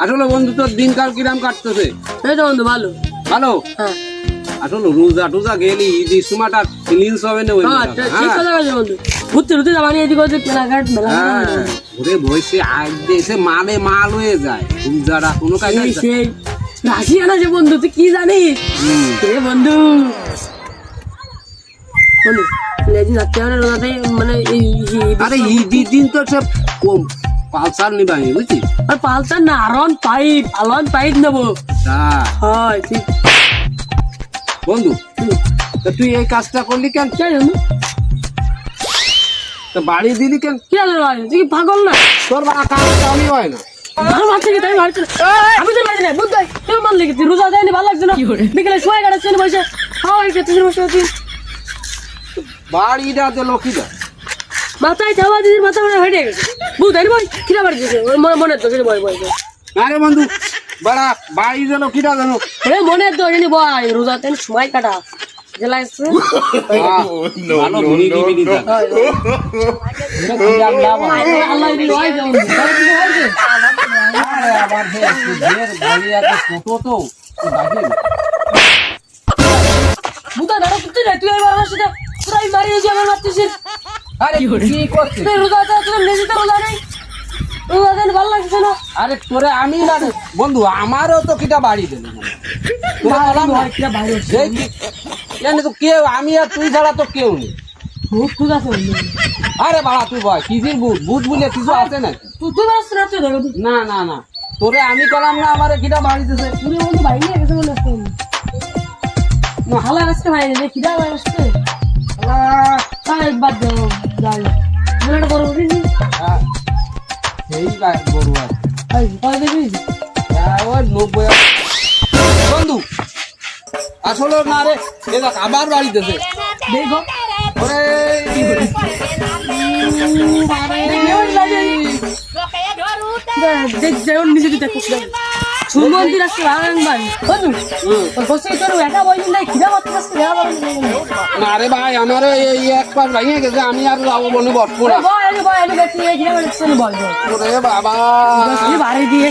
আসলে বন্ধু তোর দিনকাল কিরাম কাটতেছে? এই তো বন্ধু ভালো ভালো। হ্যাঁ আসলে রোজা টোজা গেলি ঈদ সময়টা ক্লিনস হবে না? ঠিক কথা বলছো বন্ধু। ঘুরতে ঘুরতে যাবানি এদিক ওদিক কেনাকাট মেলা ঘুরে বসে আগ দেশে মালে মাল হয়ে যায়। রোজারা কোনো কাজ নেই। সেই রাশি আনা যে বন্ধু, তুই কি জানিস রে বন্ধু? বন্ধু লেদিন রাখতে হবে রোজাতে, মানে আরে ঈদ দিন তো সব কম পালসার নিবা বুঝছি। আর পালসার না, আলন পাইপ নেবো। হয় ঠিক বন্ধু, তুই এই কাজটা করলি কেন? তো বাড়ি দিলি কেন? কি আছে ভাই, তুই কি পাগল না? তোর বাড়া কাজ কামই হয় না। আমি তো বাড়ি নাই বুঝতে কেউ মান লেগেছি, রোজা দেয়নি ভালো লাগছে না। বিকেলে শোয়া কাটাচ্ছে বসে বাড়িটা যে লক্ষ্মীটা মাথায় ছাওয়া দিদির মাথা মনে হেঁটে গেছে বুঝতে বই কিনা বাড়ি দিয়েছে মনে তো বই বই। আরে বন্ধু বাড়া বাড়ি যেন কিটা জানো মনে তো জানি বই রোজাতে সময় কাটা জেলায় ভালো ধনী দিবি না। আল্লাহ আবার ছোট তো বুঝা দাঁড়া করতে যাই, তুই এবার আমার সাথে পুরাই মারিয়ে যে আমার মারতেছিস। আরে কি করছিস? তুই রোজাতে তোর নিজেতে রোজা নেই, রোজা দেন ভালো লাগছে না। আরে তোরে আমি না বন্ধু, আমারও তো কিটা বাড়ি দিল তো কেউ, আমি আর তুই ছাড়া তো কেউ নেই। বুঝ আছে আরে বাড়া তুই বল কিসির বুধ বলে কিছু আছে না? তুই আসতে না না না তোরে আমি করলাম না, আমার কিটা বাড়ি দিছে। তুই বন্ধু ভাই নিয়ে গেছে মনে আসতে ভালো আসতে ভাই রে কিরা ভাই আসতে বাদ দাও যাই মনে করো সেই গরু আছে ওই 90। বন্ধু আসলে না রে, আবার বাড়ি দিছে দেখো নিজে দেখো সুমন্দির আসছে না রে ভাই, আমার এই এক পাশ ভেঙে গেছে, আমি আর যাবো মনে বসবো না। বাবা বাড়ি দিয়ে